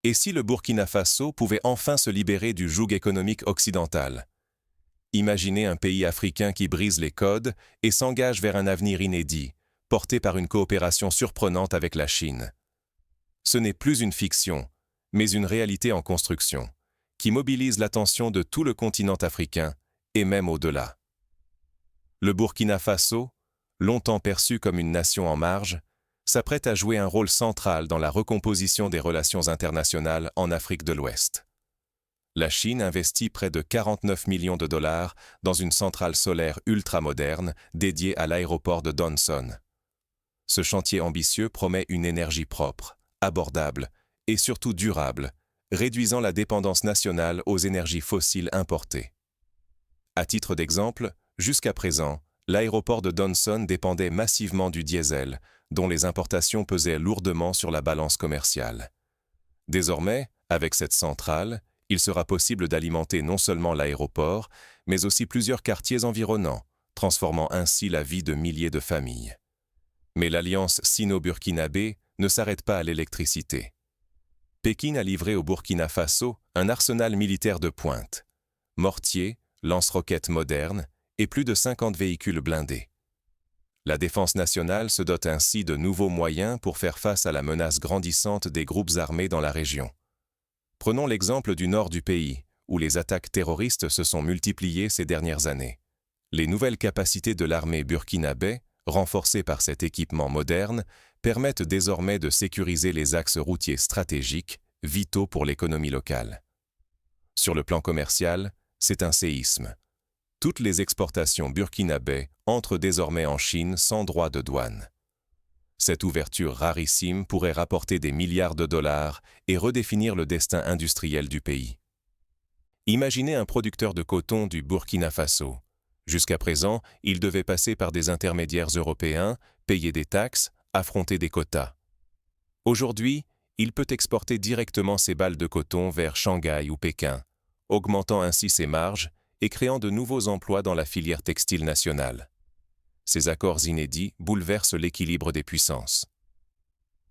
Et si le Burkina Faso pouvait enfin se libérer du joug économique occidental? Imaginez un pays africain qui brise les codes et s'engage vers un avenir inédit, porté par une coopération surprenante avec la Chine. Ce n'est plus une fiction, mais une réalité en construction, qui mobilise l'attention de tout le continent africain et même au-delà. Le Burkina Faso, longtemps perçu comme une nation en marge, s'apprête à jouer un rôle central dans la recomposition des relations internationales en Afrique de l'Ouest. La Chine investit près de 49 millions de dollars dans une centrale solaire ultramoderne dédiée à l'aéroport de Donson. Ce chantier ambitieux promet une énergie propre, abordable et surtout durable, réduisant la dépendance nationale aux énergies fossiles importées. À titre d'exemple, jusqu'à présent, l'aéroport de Donson dépendait massivement du diesel, dont les importations pesaient lourdement sur la balance commerciale. Désormais, avec cette centrale, il sera possible d'alimenter non seulement l'aéroport, mais aussi plusieurs quartiers environnants, transformant ainsi la vie de milliers de familles. Mais l'alliance sino-burkinabé ne s'arrête pas à l'électricité. Pékin a livré au Burkina Faso un arsenal militaire de pointe, mortiers, lance-roquettes modernes et plus de 50 véhicules blindés. La défense nationale se dote ainsi de nouveaux moyens pour faire face à la menace grandissante des groupes armés dans la région. Prenons l'exemple du nord du pays, où les attaques terroristes se sont multipliées ces dernières années. Les nouvelles capacités de l'armée burkinabé, renforcées par cet équipement moderne, permettent désormais de sécuriser les axes routiers stratégiques, vitaux pour l'économie locale. Sur le plan commercial, c'est un séisme. Toutes les exportations burkinabé entrent désormais en Chine sans droit de douane. Cette ouverture rarissime pourrait rapporter des milliards de dollars et redéfinir le destin industriel du pays. Imaginez un producteur de coton du Burkina Faso. Jusqu'à présent, il devait passer par des intermédiaires européens, payer des taxes, affronter des quotas. Aujourd'hui, il peut exporter directement ses balles de coton vers Shanghai ou Pékin, augmentant ainsi ses marges et créant de nouveaux emplois dans la filière textile nationale. Ces accords inédits bouleversent l'équilibre des puissances.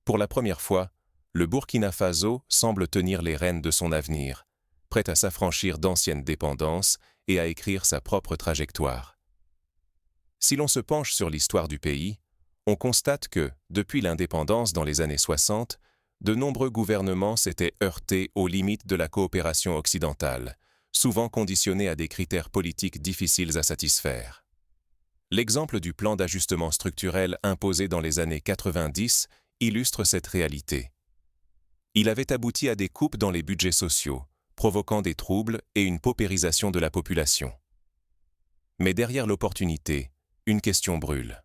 Pour la première fois, le Burkina Faso semble tenir les rênes de son avenir, prêt à s'affranchir d'anciennes dépendances et à écrire sa propre trajectoire. Si l'on se penche sur l'histoire du pays, on constate que, depuis l'indépendance dans les années 60, de nombreux gouvernements s'étaient heurtés aux limites de la coopération occidentale, souvent conditionnés à des critères politiques difficiles à satisfaire. L'exemple du plan d'ajustement structurel imposé dans les années 90 illustre cette réalité. Il avait abouti à des coupes dans les budgets sociaux, provoquant des troubles et une paupérisation de la population. Mais derrière l'opportunité, une question brûle.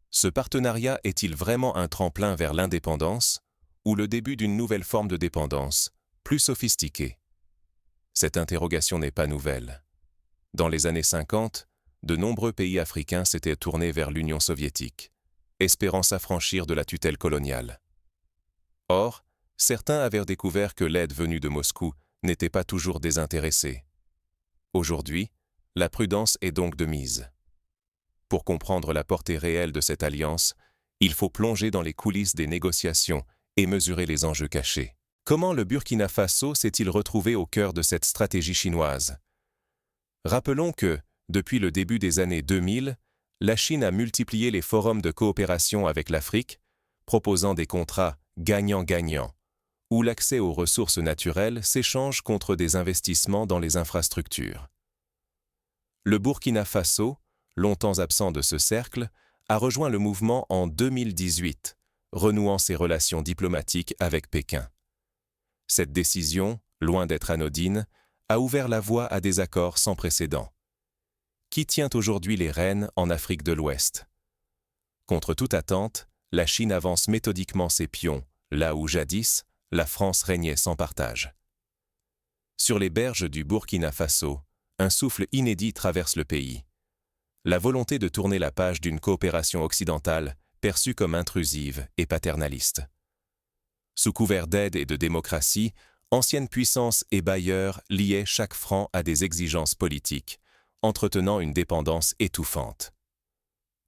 Ce partenariat est-il vraiment un tremplin vers l'indépendance ou le début d'une nouvelle forme de dépendance, plus sophistiquée? Cette interrogation n'est pas nouvelle. Dans les années 50, de nombreux pays africains s'étaient tournés vers l'Union soviétique, espérant s'affranchir de la tutelle coloniale. Or, certains avaient découvert que l'aide venue de Moscou n'était pas toujours désintéressée. Aujourd'hui, la prudence est donc de mise. Pour comprendre la portée réelle de cette alliance, il faut plonger dans les coulisses des négociations et mesurer les enjeux cachés. Comment le Burkina Faso s'est-il retrouvé au cœur de cette stratégie chinoise? Rappelons que, depuis le début des années 2000, la Chine a multiplié les forums de coopération avec l'Afrique, proposant des contrats gagnant-gagnant, où l'accès aux ressources naturelles s'échange contre des investissements dans les infrastructures. Le Burkina Faso, longtemps absent de ce cercle, a rejoint le mouvement en 2018, renouant ses relations diplomatiques avec Pékin. Cette décision, loin d'être anodine, a ouvert la voie à des accords sans précédent. Qui tient aujourd'hui les rênes en Afrique de l'Ouest? Contre toute attente, la Chine avance méthodiquement ses pions, là où jadis, la France régnait sans partage. Sur les berges du Burkina Faso, un souffle inédit traverse le pays. La volonté de tourner la page d'une coopération occidentale perçue comme intrusive et paternaliste. Sous couvert d'aide et de démocratie, anciennes puissances et bailleurs liaient chaque franc à des exigences politiques, entretenant une dépendance étouffante.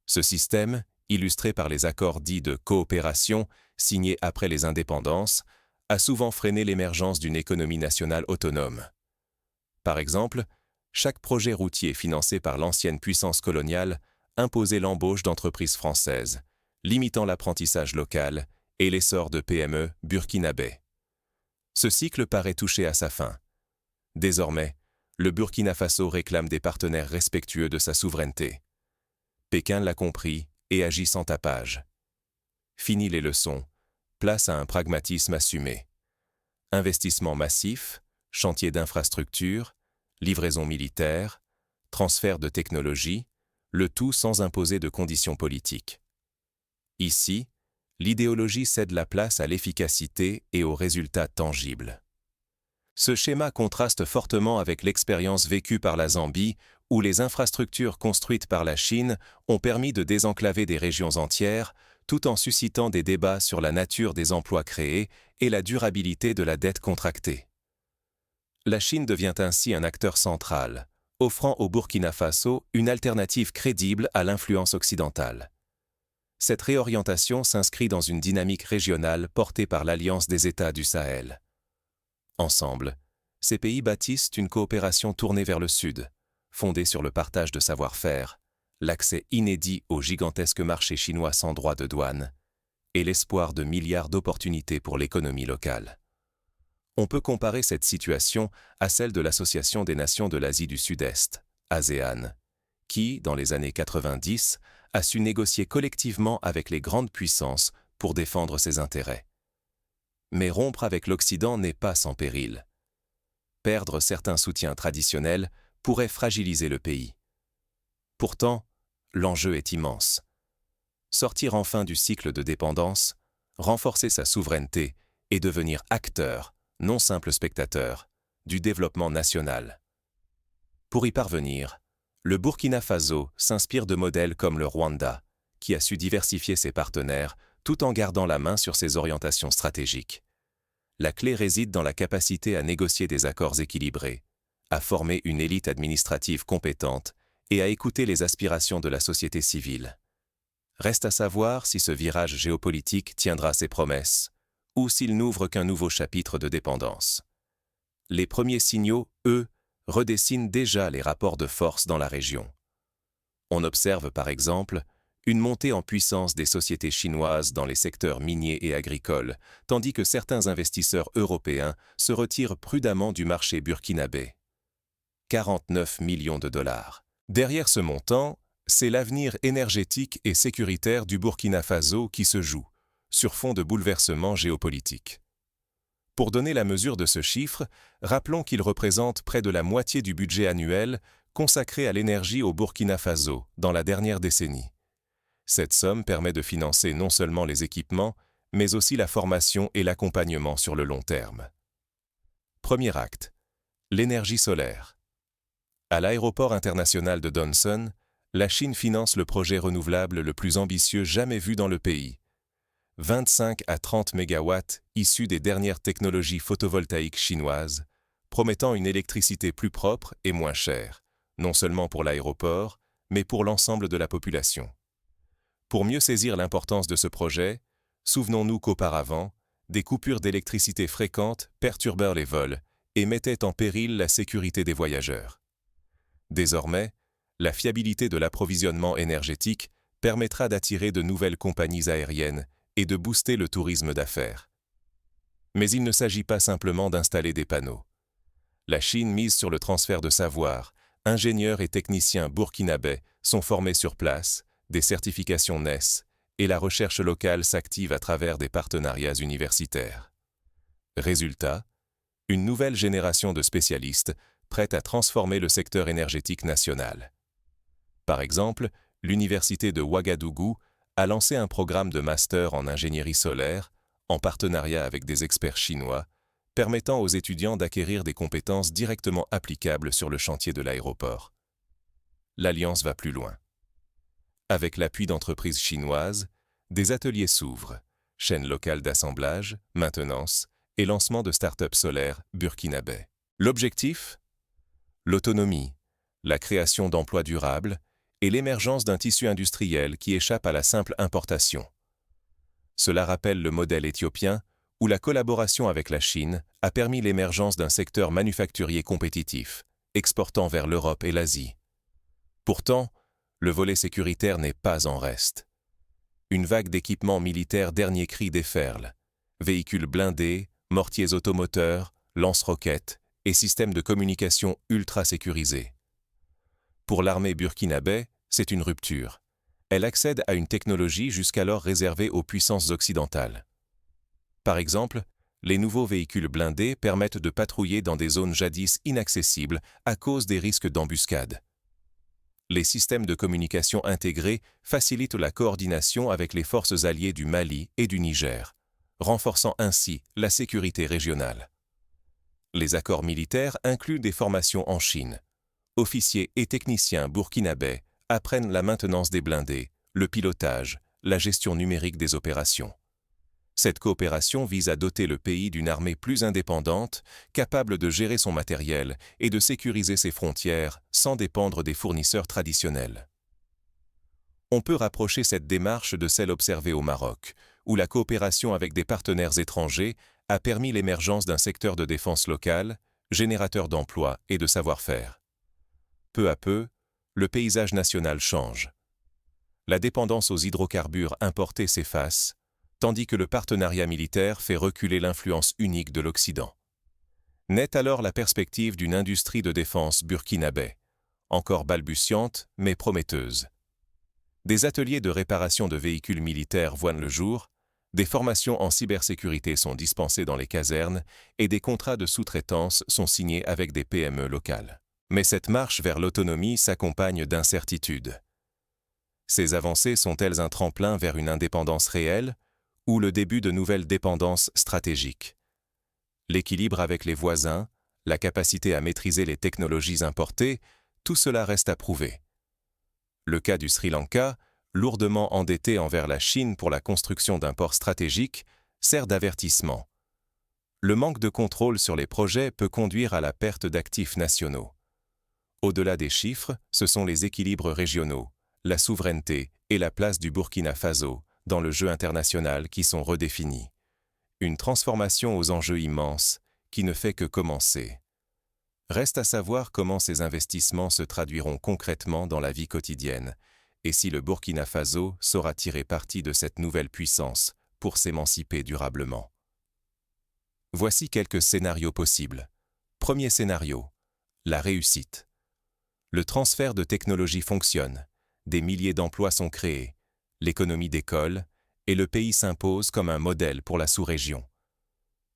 Ce système, illustré par les accords dits de coopération signés après les indépendances, a souvent freiné l'émergence d'une économie nationale autonome. Par exemple, chaque projet routier financé par l'ancienne puissance coloniale imposait l'embauche d'entreprises françaises, limitant l'apprentissage local et l'essor de PME burkinabais. Ce cycle paraît toucher à sa fin. Désormais, le Burkina Faso réclame des partenaires respectueux de sa souveraineté. Pékin l'a compris et agit sans tapage. Fini les leçons, place à un pragmatisme assumé. Investissement massif, chantier d'infrastructures, livraison militaire, transfert de technologie, le tout sans imposer de conditions politiques. Ici, l'idéologie cède la place à l'efficacité et aux résultats tangibles. Ce schéma contraste fortement avec l'expérience vécue par la Zambie, où les infrastructures construites par la Chine ont permis de désenclaver des régions entières, tout en suscitant des débats sur la nature des emplois créés et la durabilité de la dette contractée. La Chine devient ainsi un acteur central, offrant au Burkina Faso une alternative crédible à l'influence occidentale. Cette réorientation s'inscrit dans une dynamique régionale portée par l'Alliance des États du Sahel. Ensemble, ces pays bâtissent une coopération tournée vers le sud, fondée sur le partage de savoir-faire, l'accès inédit au gigantesque marché chinois sans droit de douane et l'espoir de milliards d'opportunités pour l'économie locale. On peut comparer cette situation à celle de l'Association des Nations de l'Asie du Sud-Est, ASEAN, qui, dans les années 90, a su négocier collectivement avec les grandes puissances pour défendre ses intérêts. Mais rompre avec l'Occident n'est pas sans péril. Perdre certains soutiens traditionnels pourrait fragiliser le pays. Pourtant, l'enjeu est immense. Sortir enfin du cycle de dépendance, renforcer sa souveraineté et devenir acteur, non simple spectateur, du développement national. Pour y parvenir, le Burkina Faso s'inspire de modèles comme le Rwanda, qui a su diversifier ses partenaires tout en gardant la main sur ses orientations stratégiques. La clé réside dans la capacité à négocier des accords équilibrés, à former une élite administrative compétente et à écouter les aspirations de la société civile. Reste à savoir si ce virage géopolitique tiendra ses promesses, ou s'il n'ouvre qu'un nouveau chapitre de dépendance. Les premiers signaux, eux, redessinent déjà les rapports de force dans la région. On observe par exemple une montée en puissance des sociétés chinoises dans les secteurs miniers et agricoles, tandis que certains investisseurs européens se retirent prudemment du marché burkinabé. 49 millions de dollars. Derrière ce montant, c'est l'avenir énergétique et sécuritaire du Burkina Faso qui se joue, sur fond de bouleversements géopolitiques. Pour donner la mesure de ce chiffre, rappelons qu'il représente près de la moitié du budget annuel consacré à l'énergie au Burkina Faso dans la dernière décennie. Cette somme permet de financer non seulement les équipements, mais aussi la formation et l'accompagnement sur le long terme. Premier acte, l'énergie solaire. À l'aéroport international de Donson, la Chine finance le projet renouvelable le plus ambitieux jamais vu dans le pays. 25 à 30 mégawatts issus des dernières technologies photovoltaïques chinoises, promettant une électricité plus propre et moins chère, non seulement pour l'aéroport, mais pour l'ensemble de la population. Pour mieux saisir l'importance de ce projet, souvenons-nous qu'auparavant, des coupures d'électricité fréquentes perturbèrent les vols et mettaient en péril la sécurité des voyageurs. Désormais, la fiabilité de l'approvisionnement énergétique permettra d'attirer de nouvelles compagnies aériennes et de booster le tourisme d'affaires. Mais il ne s'agit pas simplement d'installer des panneaux. La Chine mise sur le transfert de savoir. Ingénieurs et techniciens burkinabais sont formés sur place, des certifications naissent, et la recherche locale s'active à travers des partenariats universitaires. Résultat, une nouvelle génération de spécialistes prête à transformer le secteur énergétique national. Par exemple, l'université de Ouagadougou a lancé un programme de master en ingénierie solaire, en partenariat avec des experts chinois, permettant aux étudiants d'acquérir des compétences directement applicables sur le chantier de l'aéroport. L'Alliance va plus loin. Avec l'appui d'entreprises chinoises, des ateliers s'ouvrent, chaînes locales d'assemblage, maintenance et lancement de start-up solaires burkinabais. L'objectif ? L'autonomie, la création d'emplois durables et l'émergence d'un tissu industriel qui échappe à la simple importation. Cela rappelle le modèle éthiopien où la collaboration avec la Chine a permis l'émergence d'un secteur manufacturier compétitif, exportant vers l'Europe et l'Asie. Pourtant, le volet sécuritaire n'est pas en reste. Une vague d'équipements militaires dernier cri déferle. Véhicules blindés, mortiers automoteurs, lance-roquettes et systèmes de communication ultra sécurisés. Pour l'armée burkinabé, c'est une rupture. Elle accède à une technologie jusqu'alors réservée aux puissances occidentales. Par exemple, les nouveaux véhicules blindés permettent de patrouiller dans des zones jadis inaccessibles à cause des risques d'embuscade. Les systèmes de communication intégrés facilitent la coordination avec les forces alliées du Mali et du Niger, renforçant ainsi la sécurité régionale. Les accords militaires incluent des formations en Chine. Officiers et techniciens burkinabés apprennent la maintenance des blindés, le pilotage, la gestion numérique des opérations. Cette coopération vise à doter le pays d'une armée plus indépendante, capable de gérer son matériel et de sécuriser ses frontières sans dépendre des fournisseurs traditionnels. On peut rapprocher cette démarche de celle observée au Maroc, où la coopération avec des partenaires étrangers a permis l'émergence d'un secteur de défense local, générateur d'emplois et de savoir-faire. Peu à peu, le paysage national change. La dépendance aux hydrocarbures importés s'efface, tandis que le partenariat militaire fait reculer l'influence unique de l'Occident. Naît alors la perspective d'une industrie de défense burkinabé, encore balbutiante mais prometteuse. Des ateliers de réparation de véhicules militaires voient le jour, des formations en cybersécurité sont dispensées dans les casernes et des contrats de sous-traitance sont signés avec des PME locales. Mais cette marche vers l'autonomie s'accompagne d'incertitudes. Ces avancées sont-elles un tremplin vers une indépendance réelle ou le début de nouvelles dépendances stratégiques? L'équilibre avec les voisins, la capacité à maîtriser les technologies importées, tout cela reste à prouver. Le cas du Sri Lanka, lourdement endetté envers la Chine pour la construction d'un port stratégique, sert d'avertissement. Le manque de contrôle sur les projets peut conduire à la perte d'actifs nationaux. Au-delà des chiffres, ce sont les équilibres régionaux, la souveraineté et la place du Burkina Faso dans le jeu international qui sont redéfinis. Une transformation aux enjeux immenses qui ne fait que commencer. Reste à savoir comment ces investissements se traduiront concrètement dans la vie quotidienne et si le Burkina Faso saura tirer parti de cette nouvelle puissance pour s'émanciper durablement. Voici quelques scénarios possibles. Premier scénario, la réussite. Le transfert de technologie fonctionne, des milliers d'emplois sont créés, l'économie décolle et le pays s'impose comme un modèle pour la sous-région.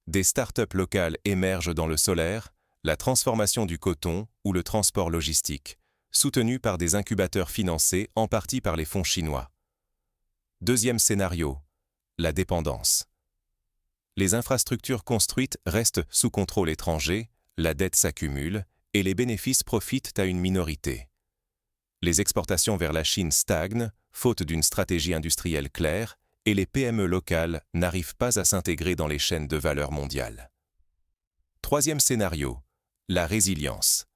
Des start-up locales émergent dans le solaire, la transformation du coton ou le transport logistique, soutenus par des incubateurs financés en partie par les fonds chinois. Deuxième scénario, la dépendance. Les infrastructures construites restent sous contrôle étranger, la dette s'accumule et les bénéfices profitent à une minorité. Les exportations vers la Chine stagnent, faute d'une stratégie industrielle claire, et les PME locales n'arrivent pas à s'intégrer dans les chaînes de valeur mondiales. Troisième scénario, la résilience.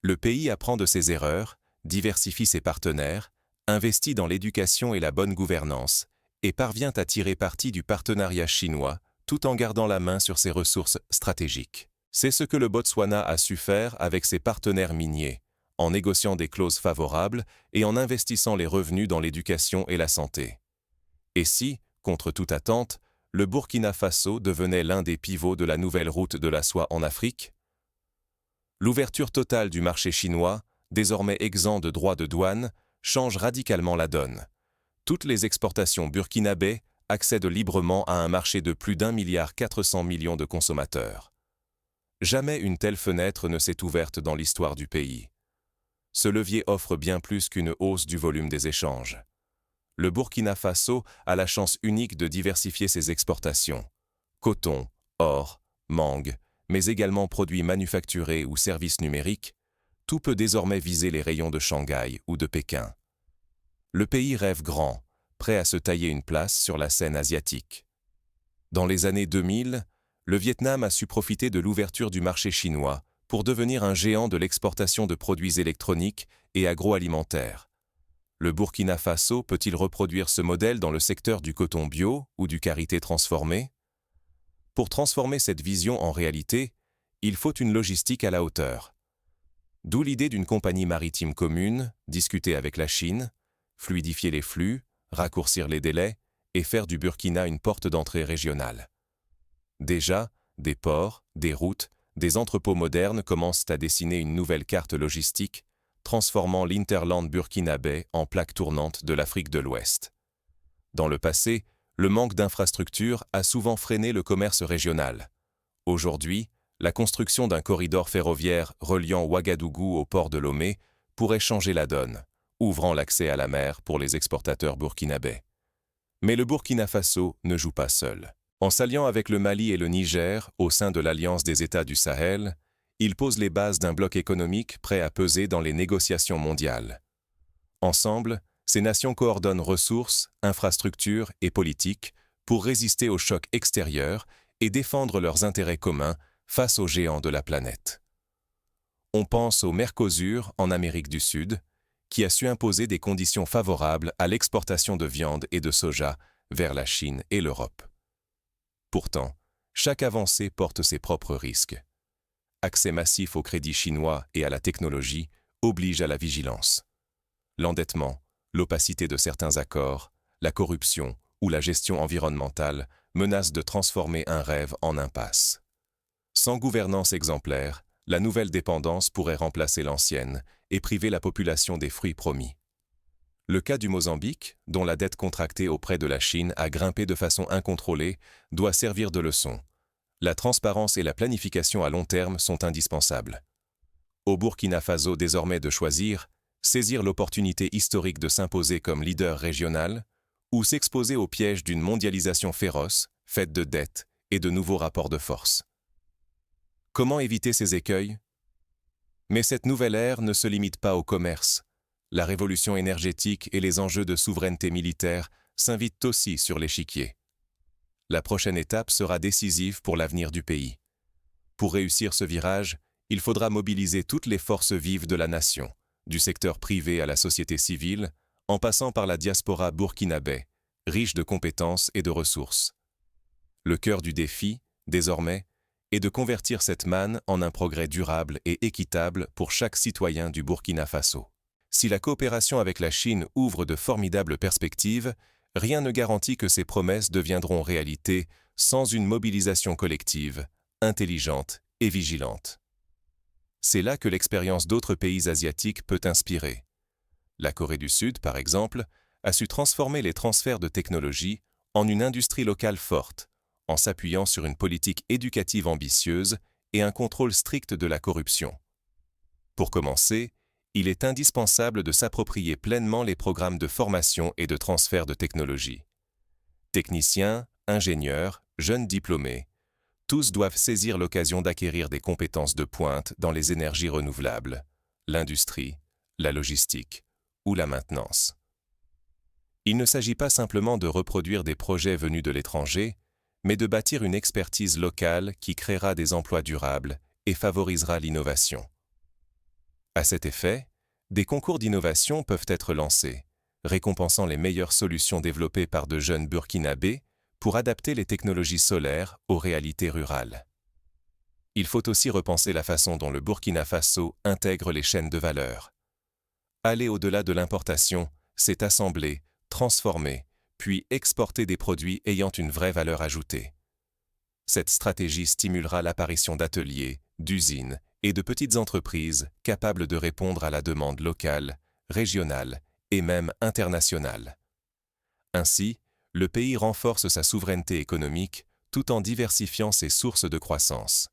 Le pays apprend de ses erreurs, diversifie ses partenaires, investit dans l'éducation et la bonne gouvernance, et parvient à tirer parti du partenariat chinois tout en gardant la main sur ses ressources stratégiques. C'est ce que le Botswana a su faire avec ses partenaires miniers, en négociant des clauses favorables et en investissant les revenus dans l'éducation et la santé. Et si, contre toute attente, le Burkina Faso devenait l'un des pivots de la nouvelle route de la soie en Afrique? L'ouverture totale du marché chinois, désormais exempt de droits de douane, change radicalement la donne. Toutes les exportations burkinabées accèdent librement à un marché de plus d'1,4 milliard de consommateurs. Jamais une telle fenêtre ne s'est ouverte dans l'histoire du pays. Ce levier offre bien plus qu'une hausse du volume des échanges. Le Burkina Faso a la chance unique de diversifier ses exportations. Coton, or, mangue, mais également produits manufacturés ou services numériques, tout peut désormais viser les rayons de Shanghai ou de Pékin. Le pays rêve grand, prêt à se tailler une place sur la scène asiatique. Dans les années 2000, le Vietnam a su profiter de l'ouverture du marché chinois pour devenir un géant de l'exportation de produits électroniques et agroalimentaires. Le Burkina Faso peut-il reproduire ce modèle dans le secteur du coton bio ou du karité transformé? Pour transformer cette vision en réalité, il faut une logistique à la hauteur. D'où l'idée d'une compagnie maritime commune, discuter avec la Chine, fluidifier les flux, raccourcir les délais et faire du Burkina une porte d'entrée régionale. Déjà, des ports, des routes, des entrepôts modernes commencent à dessiner une nouvelle carte logistique, transformant l'Hinterland burkinabé en plaque tournante de l'Afrique de l'Ouest. Dans le passé, le manque d'infrastructures a souvent freiné le commerce régional. Aujourd'hui, la construction d'un corridor ferroviaire reliant Ouagadougou au port de Lomé pourrait changer la donne, ouvrant l'accès à la mer pour les exportateurs burkinabés. Mais le Burkina Faso ne joue pas seul. En s'alliant avec le Mali et le Niger au sein de l'Alliance des États du Sahel, il pose les bases d'un bloc économique prêt à peser dans les négociations mondiales. Ensemble, ces nations coordonnent ressources, infrastructures et politiques pour résister aux chocs extérieurs et défendre leurs intérêts communs face aux géants de la planète. On pense au Mercosur en Amérique du Sud, qui a su imposer des conditions favorables à l'exportation de viande et de soja vers la Chine et l'Europe. Pourtant, chaque avancée porte ses propres risques. Accès massif au crédit chinois et à la technologie oblige à la vigilance. L'endettement, l'opacité de certains accords, la corruption ou la gestion environnementale menacent de transformer un rêve en impasse. Sans gouvernance exemplaire, la nouvelle dépendance pourrait remplacer l'ancienne et priver la population des fruits promis. Le cas du Mozambique, dont la dette contractée auprès de la Chine a grimpé de façon incontrôlée, doit servir de leçon. La transparence et la planification à long terme sont indispensables. Au Burkina Faso désormais de choisir, saisir l'opportunité historique de s'imposer comme leader régional ou s'exposer au piège d'une mondialisation féroce, faite de dettes et de nouveaux rapports de force. Comment éviter ces écueils? Mais cette nouvelle ère ne se limite pas au commerce. La révolution énergétique et les enjeux de souveraineté militaire s'invitent aussi sur l'échiquier. La prochaine étape sera décisive pour l'avenir du pays. Pour réussir ce virage, il faudra mobiliser toutes les forces vives de la nation, du secteur privé à la société civile, en passant par la diaspora burkinabé, riche de compétences et de ressources. Le cœur du défi, désormais, est de convertir cette manne en un progrès durable et équitable pour chaque citoyen du Burkina Faso. Si la coopération avec la Chine ouvre de formidables perspectives, rien ne garantit que ces promesses deviendront réalité sans une mobilisation collective, intelligente et vigilante. C'est là que l'expérience d'autres pays asiatiques peut inspirer. La Corée du Sud, par exemple, a su transformer les transferts de technologie en une industrie locale forte, en s'appuyant sur une politique éducative ambitieuse et un contrôle strict de la corruption. Pour commencer, il est indispensable de s'approprier pleinement les programmes de formation et de transfert de technologie. Techniciens, ingénieurs, jeunes diplômés, tous doivent saisir l'occasion d'acquérir des compétences de pointe dans les énergies renouvelables, l'industrie, la logistique ou la maintenance. Il ne s'agit pas simplement de reproduire des projets venus de l'étranger, mais de bâtir une expertise locale qui créera des emplois durables et favorisera l'innovation. À cet effet, des concours d'innovation peuvent être lancés, récompensant les meilleures solutions développées par de jeunes burkinabés pour adapter les technologies solaires aux réalités rurales. Il faut aussi repenser la façon dont le Burkina Faso intègre les chaînes de valeur. Aller au-delà de l'importation, c'est assembler, transformer, puis exporter des produits ayant une vraie valeur ajoutée. Cette stratégie stimulera l'apparition d'ateliers, d'usines et de petites entreprises capables de répondre à la demande locale, régionale et même internationale. Ainsi, le pays renforce sa souveraineté économique tout en diversifiant ses sources de croissance.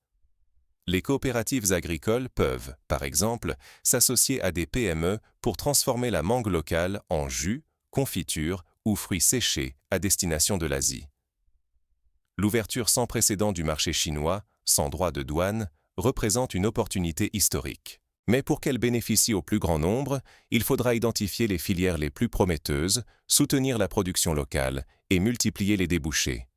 Les coopératives agricoles peuvent, par exemple, s'associer à des PME pour transformer la mangue locale en jus, confiture ou fruits séchés à destination de l'Asie. L'ouverture sans précédent du marché chinois, sans droit de douane, représente une opportunité historique. Mais pour qu'elle bénéficie au plus grand nombre, il faudra identifier les filières les plus prometteuses, soutenir la production locale et multiplier les débouchés.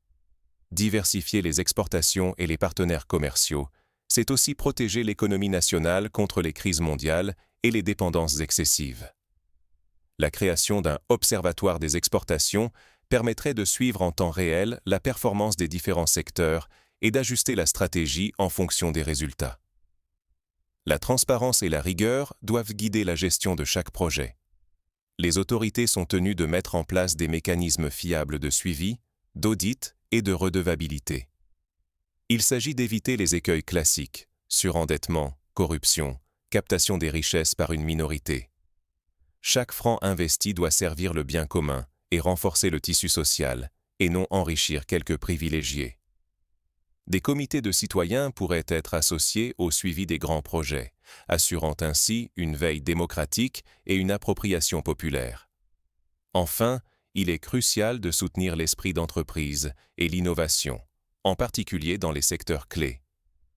Diversifier les exportations et les partenaires commerciaux, c'est aussi protéger l'économie nationale contre les crises mondiales et les dépendances excessives. La création d'un observatoire des exportations permettrait de suivre en temps réel la performance des différents secteurs et d'ajuster la stratégie en fonction des résultats. La transparence et la rigueur doivent guider la gestion de chaque projet. Les autorités sont tenues de mettre en place des mécanismes fiables de suivi, d'audit et de redevabilité. Il s'agit d'éviter les écueils classiques, surendettement, corruption, captation des richesses par une minorité. Chaque franc investi doit servir le bien commun et renforcer le tissu social, et non enrichir quelques privilégiés. Des comités de citoyens pourraient être associés au suivi des grands projets, assurant ainsi une veille démocratique et une appropriation populaire. Enfin, il est crucial de soutenir l'esprit d'entreprise et l'innovation, en particulier dans les secteurs clés: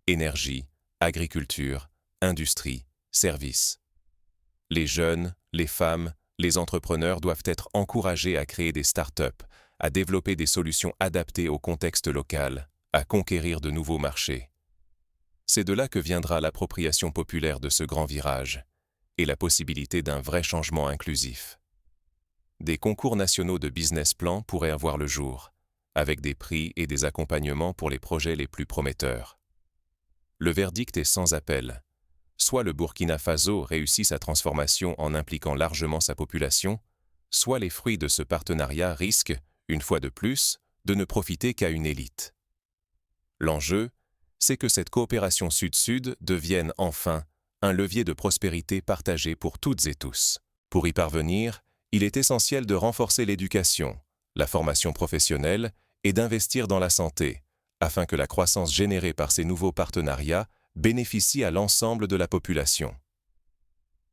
énergie, agriculture, industrie, services. Les jeunes, les femmes, les entrepreneurs doivent être encouragés à créer des start-up, à développer des solutions adaptées au contexte local, à conquérir de nouveaux marchés. C'est de là que viendra l'appropriation populaire de ce grand virage et la possibilité d'un vrai changement inclusif. Des concours nationaux de business plan pourraient avoir le jour, avec des prix et des accompagnements pour les projets les plus prometteurs. Le verdict est sans appel. Soit le Burkina Faso réussit sa transformation en impliquant largement sa population, soit les fruits de ce partenariat risquent, une fois de plus, de ne profiter qu'à une élite. L'enjeu, c'est que cette coopération sud-sud devienne enfin un levier de prospérité partagé pour toutes et tous. Pour y parvenir, il est essentiel de renforcer l'éducation, la formation professionnelle et d'investir dans la santé, afin que la croissance générée par ces nouveaux partenariats bénéficie à l'ensemble de la population.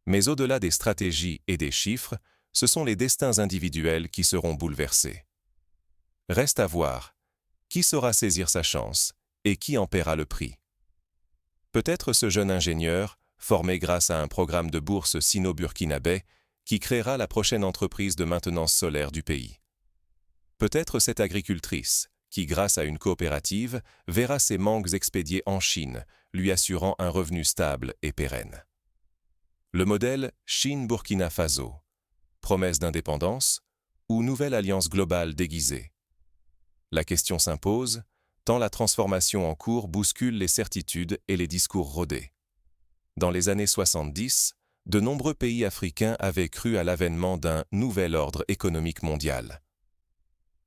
Mais au-delà des stratégies et des chiffres, ce sont les destins individuels qui seront bouleversés. Reste à voir qui saura saisir sa chance et qui en paiera le prix. Peut-être ce jeune ingénieur, formé grâce à un programme de bourse sino-burkinabé, qui créera la prochaine entreprise de maintenance solaire du pays. Peut-être cette agricultrice, qui grâce à une coopérative, verra ses mangues expédiées en Chine, lui assurant un revenu stable et pérenne. Le modèle Chine-Burkina Faso, promesse d'indépendance ou nouvelle alliance globale déguisée? La question s'impose, tant la transformation en cours bouscule les certitudes et les discours rodés. Dans les années 70, de nombreux pays africains avaient cru à l'avènement d'un nouvel ordre économique mondial.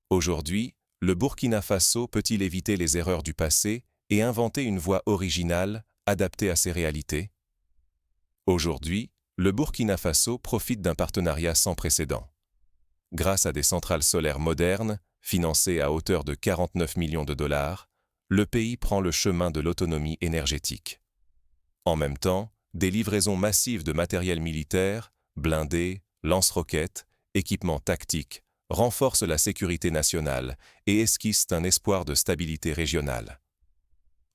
Aujourd'hui, le Burkina Faso peut-il éviter les erreurs du passé et inventer une voie originale, adaptée à ces réalités? Aujourd'hui, le Burkina Faso profite d'un partenariat sans précédent. Grâce à des centrales solaires modernes, financées à hauteur de 49 millions de dollars, le pays prend le chemin de l'autonomie énergétique. En même temps, des livraisons massives de matériel militaire, blindés, lance-roquettes, équipements tactiques, renforcent la sécurité nationale et esquissent un espoir de stabilité régionale.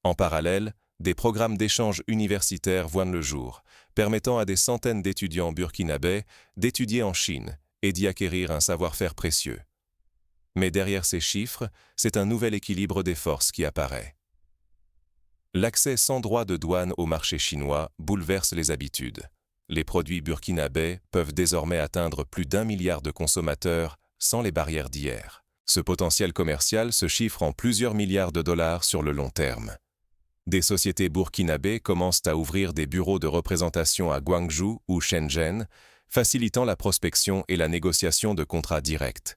En parallèle, des programmes d'échange universitaires voient le jour, permettant à des centaines d'étudiants burkinabés d'étudier en Chine et d'y acquérir un savoir-faire précieux. Mais derrière ces chiffres, c'est un nouvel équilibre des forces qui apparaît. L'accès sans droit de douane au marché chinois bouleverse les habitudes. Les produits burkinabés peuvent désormais atteindre plus d'1 milliard de consommateurs sans les barrières d'hier. Ce potentiel commercial se chiffre en plusieurs milliards de dollars sur le long terme. Des sociétés burkinabées commencent à ouvrir des bureaux de représentation à Guangzhou ou Shenzhen, facilitant la prospection et la négociation de contrats directs.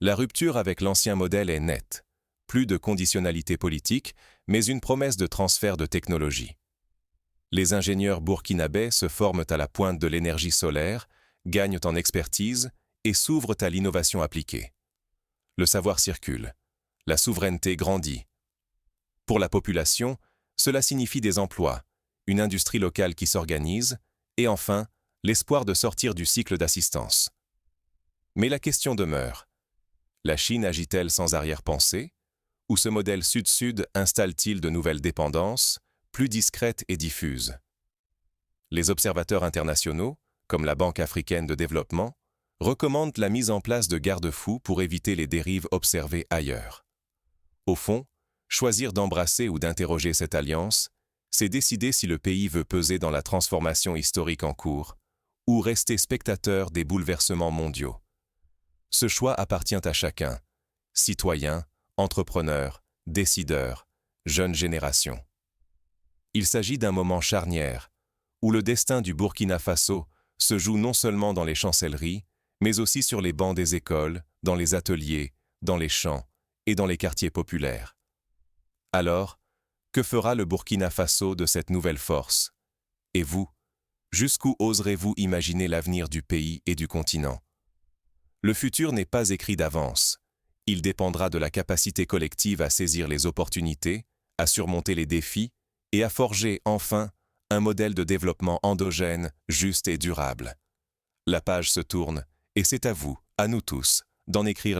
La rupture avec l'ancien modèle est nette. Plus de conditionnalité politique, mais une promesse de transfert de technologie. Les ingénieurs burkinabés se forment à la pointe de l'énergie solaire, gagnent en expertise et s'ouvrent à l'innovation appliquée. Le savoir circule. La souveraineté grandit. Pour la population, cela signifie des emplois, une industrie locale qui s'organise et enfin, l'espoir de sortir du cycle d'assistance. Mais la question demeure. La Chine agit-elle sans arrière-pensée? Ou ce modèle sud-sud installe-t-il de nouvelles dépendances, plus discrètes et diffuses? Les observateurs internationaux, comme la Banque africaine de développement, recommandent la mise en place de garde-fous pour éviter les dérives observées ailleurs. Au fond, choisir d'embrasser ou d'interroger cette alliance, c'est décider si le pays veut peser dans la transformation historique en cours, ou rester spectateur des bouleversements mondiaux. Ce choix appartient à chacun, citoyen, entrepreneur, décideur, jeune génération. Il s'agit d'un moment charnière, où le destin du Burkina Faso se joue non seulement dans les chancelleries, mais aussi sur les bancs des écoles, dans les ateliers, dans les champs et dans les quartiers populaires. Alors, que fera le Burkina Faso de cette nouvelle force? Et vous, jusqu'où oserez-vous imaginer l'avenir du pays et du continent? Le futur n'est pas écrit d'avance. Il dépendra de la capacité collective à saisir les opportunités, à surmonter les défis et à forger, enfin, un modèle de développement endogène, juste et durable. La page se tourne, et c'est à vous, à nous tous, d'en écrire les